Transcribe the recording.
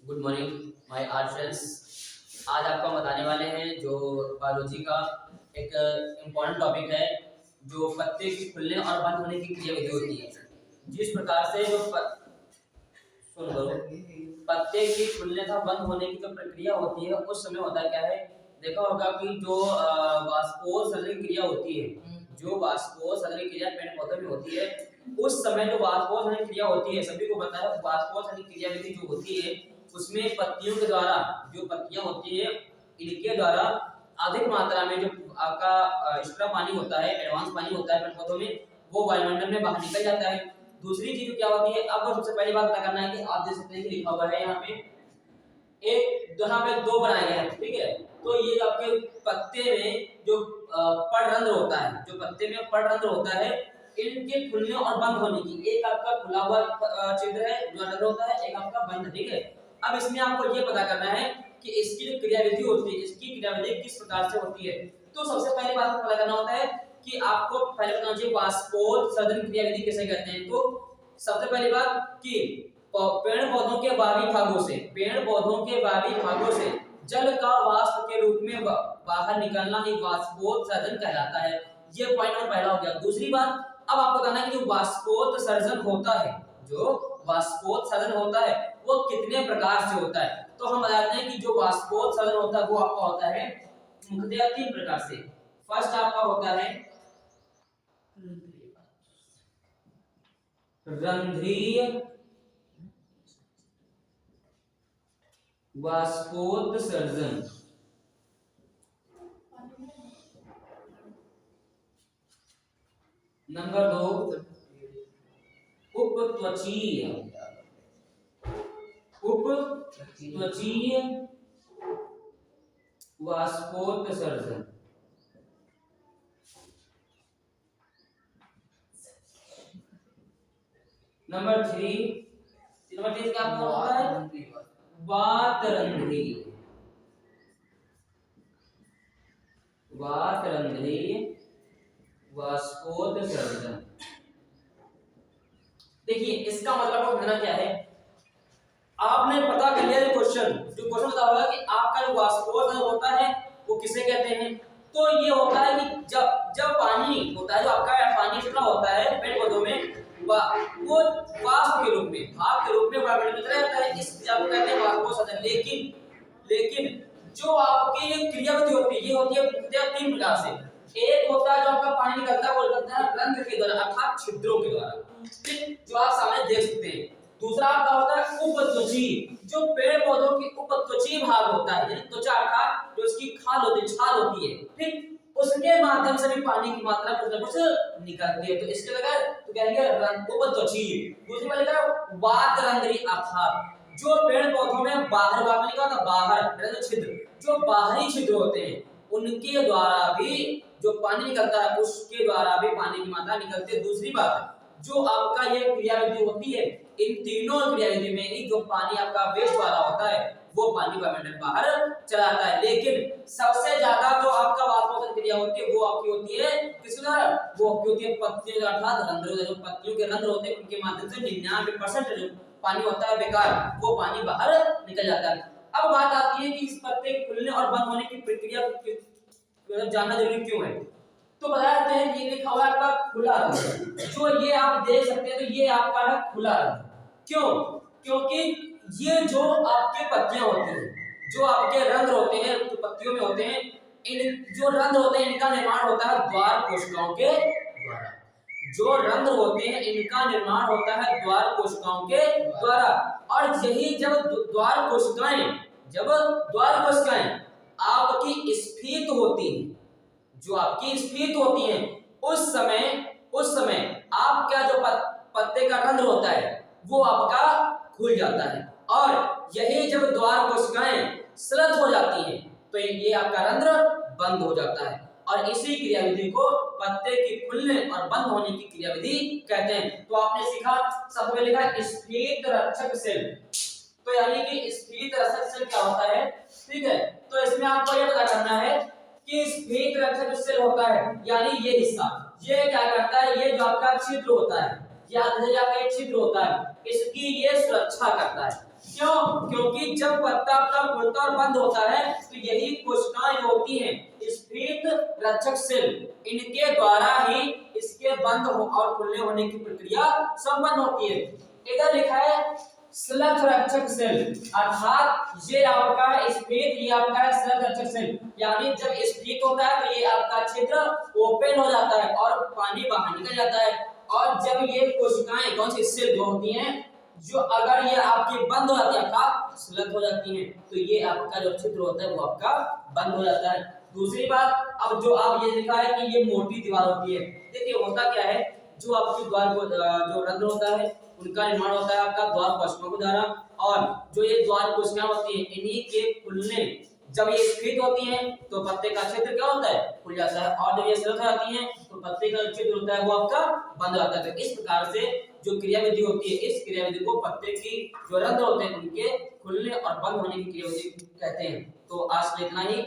Good morning my are friends. आज आपको हम बताने वाले हैं जो बायोलॉजी का एक इम्पॉर्टेंट टॉपिक है, जो पत्ते के खुलने और बंद होने की क्रियाविधि होती है। जिस प्रकार से सुन लो, पत्ते की खुलने तथा बंद होने की जो प्रक्रिया होती है उस समय होता क्या है। देखा होगा कि जो वाष्पोत्सर्जन क्रिया होती है, जो वाष्पोत्सर्जन क्रिया पेड़ पौधों में होती है, उस समय जो वाष्पोत्सर्जन क्रिया होती है, सभी को पता है वाष्पोत्सर्जन क्रियाविधि जो होती है उसमें पत्तियों के द्वारा, जो पत्तियां होती है इनके द्वारा अधिक मात्रा में जो आपका एक्स्ट्रा पानी होता है, एडवांस पानी होता है पेड़ पौधों में, वो वायुमंडल में बाहर निकल जाता है। दूसरी चीज क्या होती है, अब सबसे पहली बात पता करना है कि आप देख सकते हैं कि लिखा हुआ है यहाँ पे यहाँ पे दो बनाए गए हैं, ठीक है। तो ये आपके पत्ते में जो पर्णरंध्र होता है, जो पत्ते में पर्णरंध्र होता है, इनके खुलने और बंद होने की, एक आपका खुला हुआ छिद्र है जो रंध्र होता है, एक आपका बंद, ठीक है। अब इसमें आपको ये पता करना है कि इसकी जो क्रियाविधि होती है, इसकी क्रियाविधि किस प्रकार से होती है। तो सबसे पहली बात पता करना होता है कि आपको पहले बताना चाहिए वाष्पोत्सर्जन क्रियाविधि किसे कहते हैं। तो सबसे पहली बात कि पेड़ पौधों के बाहरी भागों से, पेड़ पौधों के बाहरी भागों से जल का वाष्प के रूप में बाहर निकलना ही वाष्पोत्सर्जन कहलाता है। ये पॉइंट नंबर पहला हो गया। दूसरी बात, अब आपको बताना है कि जो वाष्पोत्सर्जन होता है, जो वाष्पोत्सर्जन होता है वो कितने प्रकार से होता है। तो हम बताते हैं कि जो वाष्पोत्सर्जन होता है वो आपका होता है मुख्यतः 3 प्रकार से। फर्स्ट आपका होता है रंध्रीय वाष्पोत्सर्जन, नंबर 2 उपत्वचीय वाष्पोत्सर्जन, नंबर 3 क्या होता है वातरंध्रीय वाष्पोत्सर्जन। देखिए इसका मतलब होना क्या है, आपने पता कर लिया क्वेश्चन, जो क्वेश्चन बता होगा कि आपका जो वाष्पोत्सर्जन होता है वो किसे कहते हैं। तो ये होता है कि जब पानी होता है, जो आपका पानी कितना होता है पेड़ पौधों में, वो वाष्प के रूप में, भाप के रूप में वायुमंडल में चला जाता है, इसलिए आप कहते हैं वाष्पोत्सर्जन। लेकिन जो आपकी ये क्रियाविधि होती है, ये होती है मुख्यतः 3 प्रकार से। एक होता है जो आपका पानी निकलता है वो निकलता है रंध्र के द्वारा अर्थात छिद्रों के द्वारा, जो आप सामने देख सकते हैं। दूसरा आपका होता है उपत्वचीय, जो पेड़ पौधों की उपत्वचीय भाग होता है, यानी त्वचा अर्थात जो इसकी खाल होती है, छाल होती है, ठीक, उसके माध्यम से भी पानी की मात्रा कुछ न कुछ निकलती है। तो इसके लगा तो कहेंगे उपत्वचीय। दूसरी वाली का वातरंध्रीय अर्थात जो पेड़ पौधों में बाहर भाग में निकलता, बाहर छिद्र, जो बाहरी छिद्र होते हैं उनके द्वारा भी जो पानी निकलता है उसके द्वारा भी पानी की मात्रा निकलती है। दूसरी बात, जो आपका ये क्रियाविधि होती है, इन तीनों क्रियाविधि में ही जो पानी आपका वेस्ट वाला होता है वो पानी वायुमंडल बाहर चला जाता है। लेकिन सबसे ज्यादा जो आपका वाष्पोत्सर्जन क्रिया होती है वो आपकी होती है किसके द्वारा, वो आपकी होती है पत्तियों अर्थात रंध्रों, जो पत्तियों के रंध्र होते हैं उनके माध्यम से 99% जो पानी होता है बेकार, वो पानी बाहर निकल जाता है। अब बात आती है कि इस पत्ते के खुलने और बंद होने की प्रक्रिया जानना जरूरी क्यों है। तो बता देते हैं कि ये लिखा हुआ है आपका खुला रंध्र, जो ये आप देख सकते हैं, तो ये आपका है खुला रंध्र। क्यों? क्योंकि ये जो आपके पत्तियां होती हैं, जो आपके रंध्र होते हैं, जो पत्तियों में होते हैं, इन जो रंध्र होते हैं इनका निर्माण होता है द्वार कोशिकाओं के द्वारा। जो रंध्र होते हैं इनका निर्माण होता है द्वार कोशिकाओं के द्वारा। और यही जब द्वार कोशिकाएं आपकी स्फीत होती हैं, जो आपकी स्फीत होती हैं, उस समय आपका जो पत्ते का रंध्र होता है वो आपका खुल जाता है। और यही जब द्वार कोशिकाएं स्लत हो जाती हैं तो ये आपका रंध्र बंद हो जाता है। और इसी क्रियाविधि को पत्ते के खुलने और बंद होने की क्रियाविधि कहते हैं। तो आपने सीखा, सबसे पहले लिखा स्फीत रक्षक सेल। तो यानी कि स्फीत रक्षक सेल क्या होता है, ठीक है। तो इसमें आपको यह पता करना है कि स्फीत रक्षक सेल होता है, यानी ये हिस्सा, ये क्या करता है, ये जो आपका छिद्र होता है, या आपका छिद्र होता है, इसकी ये सुरक्षा करता है। क्यों? क्योंकि जब पत्ता अपना खुलता और बंद होता है तो यही कोशिकाएं जो होती हैं स्फीत रक्षक सेल, इनके द्वारा ही इसके बंद हो और खुलने होने की प्रक्रिया संपन्न होती है। इधर लिखा है स्लग रक्षक सेल, अर्थात ये आपका स्फीत, ये आपका है स्लग रक्षक सेल, यानी जब स्फीत होता है तो ये आपका छिद्र ओपन हो जाता है और पानी बाहर निकल जाता है। और जब ये कोशिकाएं कौन सी सेल जो होती हैं, जो अगर ये आपके बंद हो जाती है, आपका स्लग हो जाती है, तो ये आपका जो छिद्र होता है वो आपका बंद हो जाता है। दूसरी बात, अब जो आप ये लिखा है कि ये मोटी दीवार होती है, देखिए होता क्या है, जो आपके द्वार को जो रंध्र होता है उनका निर्माण होता है आपका द्वार कोशिकाओं के द्वारा, और जो ये द्वार कोशिकाएं होती हैं इन्हीं के खुलने, जब ये स्फीत होती हैं तो पत्ते का छिद्र क्या होता है, खुल जाता है, और जब ये स्लग जाती हैं तो पत्ते का छिद्र होता है वो आपका बंद हो जाता है। तो इस प्रकार से जो क्रियाविधि होती है, इस क्रियाविधि को पत्ते की जो रंध्र होते हैं उनके खुलने और बंद होने की क्रियाविधि कहते हैं। तो आज इतना ही।